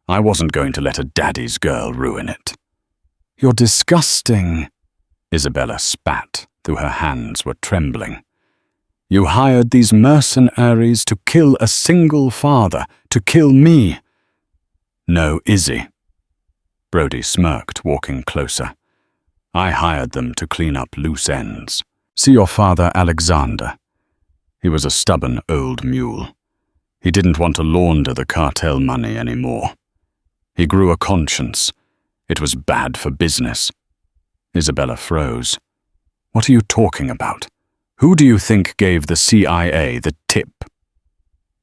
I wasn't going to let a daddy's girl ruin it." "You're disgusting," Isabella spat, though her hands were trembling. "You hired these mercenaries to kill a single father, to kill me." "No, Izzy." Brody smirked, walking closer. "I hired them to clean up loose ends. See your father, Alexander. He was a stubborn old mule. He didn't want to launder the cartel money anymore. He grew a conscience. It was bad for business." Isabella froze. "What are you talking about? Who do you think gave the CIA the tip?"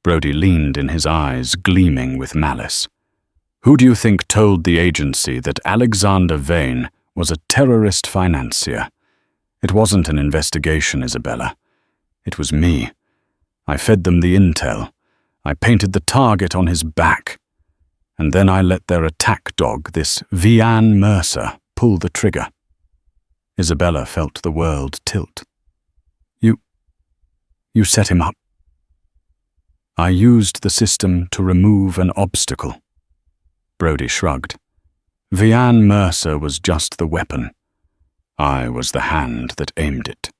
Brody leaned in his eyes, gleaming with malice. "Who do you think told the agency that Alexander Vane was a terrorist financier? It wasn't an investigation, Isabella. It was me. I fed them the intel. I painted the target on his back. And then I let their attack dog, this Vianne Mercer, pull the trigger." Isabella felt the world tilt. You set him up." "I used the system to remove an obstacle." Brody shrugged. "Vianne Mercer was just the weapon. I was the hand that aimed it.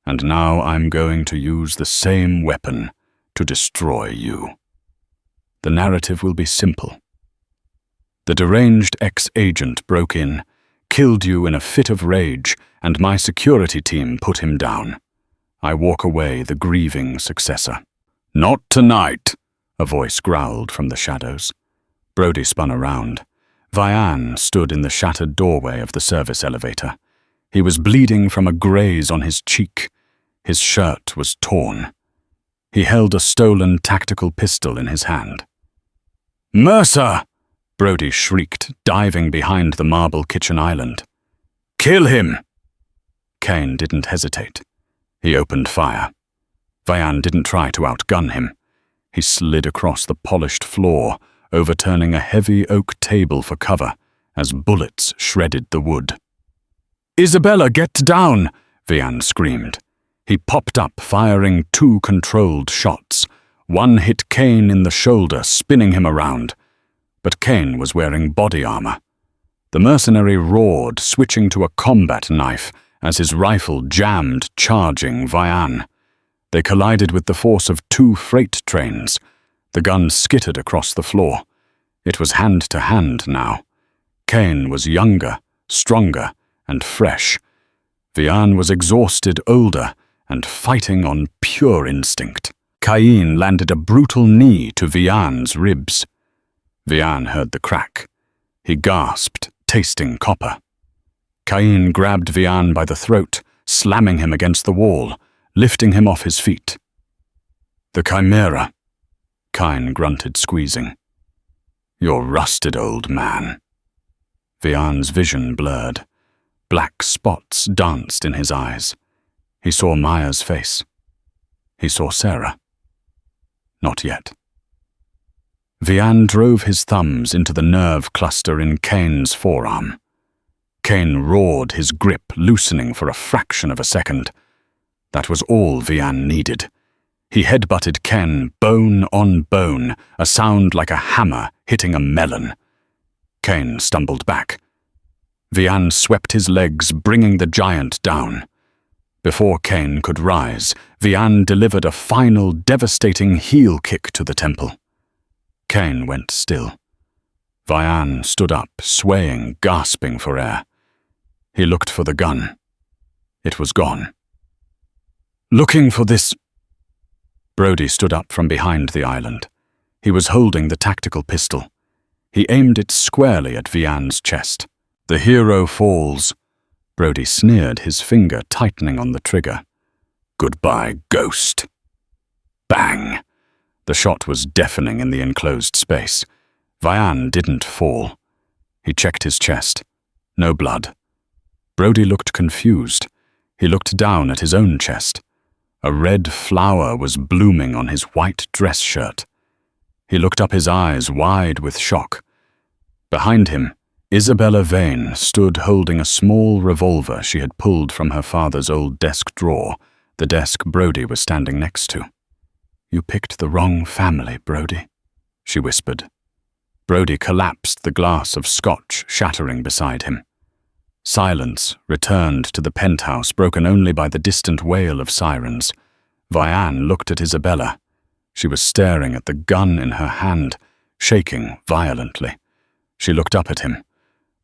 And now I'm going to use the same weapon to destroy you. The narrative will be simple. The deranged ex-agent broke in, killed you in a fit of rage, and my security team put him down. I walk away the grieving successor. Not tonight, a voice growled from the shadows. Brody spun around. Vian stood in the shattered doorway of the service elevator. He was bleeding from a graze on his cheek. His shirt was torn. He held a stolen tactical pistol in his hand. "Mercer!" Brody shrieked, diving behind the marble kitchen island. "Kill him!" Kane didn't hesitate. He opened fire. Vian didn't try to outgun him. He slid across the polished floor, overturning a heavy oak table for cover as bullets shredded the wood. "Isabella, get down!" Vian screamed. He popped up, firing 2 controlled shots. One hit Kane in the shoulder, spinning him around. But Kane was wearing body armor. The mercenary roared, switching to a combat knife as his rifle jammed, charging Vian. They collided with the force of 2 freight trains. The gun skittered across the floor. It was hand-to-hand now. Kane was younger, stronger, and fresh. Vian was exhausted, older, and fighting on pure instinct. Cain landed a brutal knee to Vian's ribs. Vian heard the crack. He gasped, tasting copper. Cain grabbed Vian by the throat, slamming him against the wall, lifting him off his feet. "The Chimera," Cain grunted, squeezing. "You're rusted, old man." Vian's vision blurred. Black spots danced in his eyes. He saw Maya's face. He saw Sarah. Not yet. Vian drove his thumbs into the nerve cluster in Kane's forearm. Kane roared, his grip loosening for a fraction of a second. That was all Vian needed. He headbutted Ken, bone on bone, a sound like a hammer hitting a melon. Kane stumbled back. Vian swept his legs, bringing the giant down. Before Kane could rise, Vian delivered a final, devastating heel kick to the temple. Kane went still. Vian stood up, swaying, gasping for air. He looked for the gun. It was gone. "Looking for this..." Brody stood up from behind the island. He was holding the tactical pistol. He aimed it squarely at Vian's chest. "The hero falls." Brody sneered, his finger tightening on the trigger. "Goodbye, ghost." Bang! The shot was deafening in the enclosed space. Vian didn't fall. He checked his chest. No blood. Brody looked confused. He looked down at his own chest. A red flower was blooming on his white dress shirt. He looked up, his eyes wide with shock. Behind him, Isabella Vane stood holding a small revolver she had pulled from her father's old desk drawer, the desk Brody was standing next to. "You picked the wrong family, Brody," she whispered. Brody collapsed, the glass of scotch shattering beside him. Silence returned to the penthouse, broken only by the distant wail of sirens. Vian looked at Isabella. She was staring at the gun in her hand, shaking violently. She looked up at him.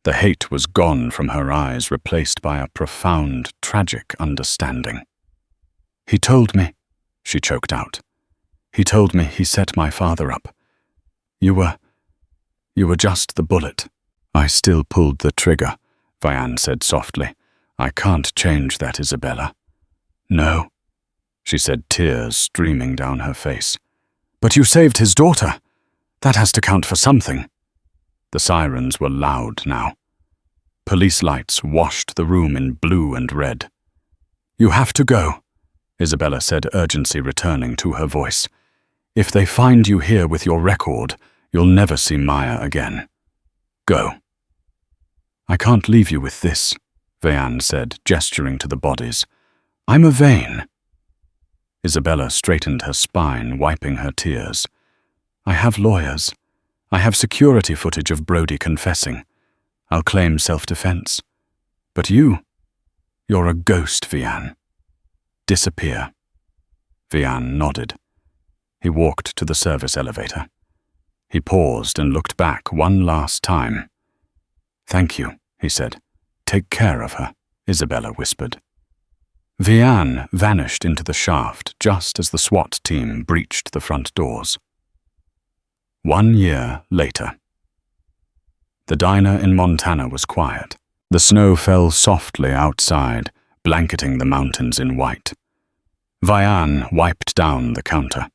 The hate was gone from her eyes, replaced by a profound, tragic understanding. "He told me," she choked out. "He told me he set my father up. You were just the bullet." "I still pulled the trigger," Vian said softly. "I can't change that, Isabella." "No," she said, tears streaming down her face. "But you saved his daughter. That has to count for something." The sirens were loud now. Police lights washed the room in blue and red. "You have to go," Isabella said, urgency returning to her voice. "If they find you here with your record, you'll never see Maya again. Go." "I can't leave you with this," Vian said, gesturing to the bodies. "I'm a Vane." Isabella straightened her spine, wiping her tears. "I have lawyers. I have security footage of Brody confessing. I'll claim self-defense. But you're a ghost, Vian. Disappear." Vian nodded. He walked to the service elevator. He paused and looked back one last time. "Thank you," he said. "Take care of her," Isabella whispered. Vian vanished into the shaft just as the SWAT team breached the front doors. 1 year later. The diner in Montana was quiet. The snow fell softly outside, blanketing the mountains in white. Vian wiped down the counter.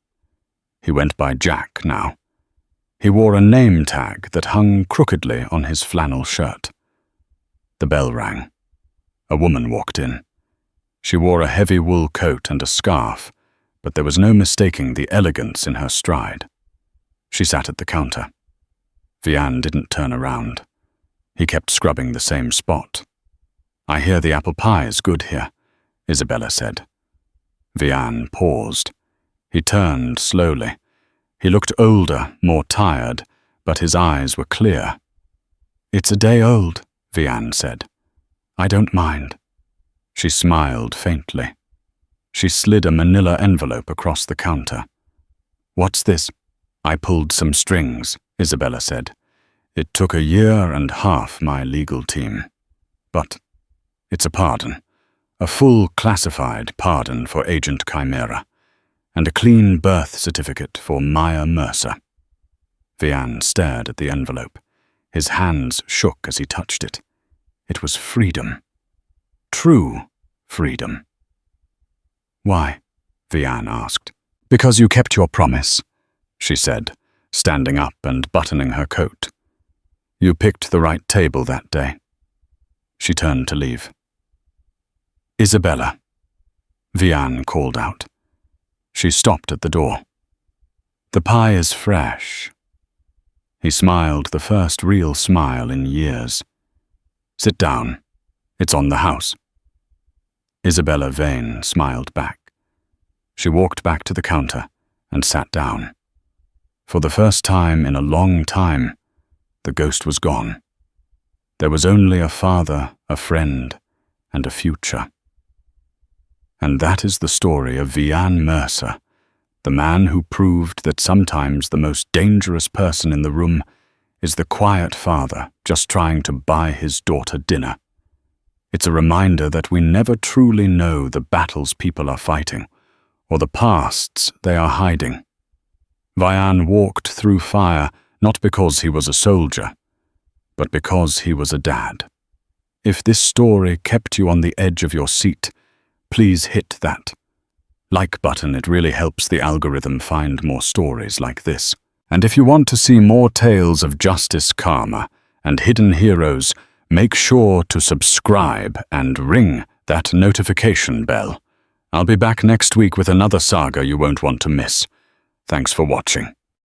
He went by Jack now. He wore a name tag that hung crookedly on his flannel shirt. The bell rang. A woman walked in. She wore a heavy wool coat and a scarf, but there was no mistaking the elegance in her stride. She sat at the counter. Vian didn't turn around. He kept scrubbing the same spot. "I hear the apple pie is good here," Isabella said. Vian paused. He turned slowly. He looked older, more tired, but his eyes were clear. "It's a day old," Vian said. "I don't mind." She smiled faintly. She slid a manila envelope across the counter. "What's this?" "I pulled some strings," Isabella said. "It took 1.5 years, my legal team. But it's a pardon. A full classified pardon for Agent Chimera. And a clean birth certificate for Maya Mercer." Vian stared at the envelope. His hands shook as he touched it. It was freedom. True freedom. "Why?" Vian asked. "Because you kept your promise," she said, standing up and buttoning her coat. "You picked the right table that day." She turned to leave. "Isabella," Vian called out. She stopped at the door. "The pie is fresh." He smiled the first real smile in years. "Sit down. It's on the house." Isabella Vane smiled back. She walked back to the counter and sat down. For the first time in a long time, the ghost was gone. There was only a father, a friend, and a future. And that is the story of Vian Mercer, the man who proved that sometimes the most dangerous person in the room is the quiet father just trying to buy his daughter dinner. It's a reminder that we never truly know the battles people are fighting, or the pasts they are hiding. Vian walked through fire not because he was a soldier, but because he was a dad. If this story kept you on the edge of your seat, please hit that like button. It really helps the algorithm find more stories like this. And if you want to see more tales of justice, karma, and hidden heroes, make sure to subscribe and ring that notification bell. I'll be back next week with another saga you won't want to miss. Thanks for watching.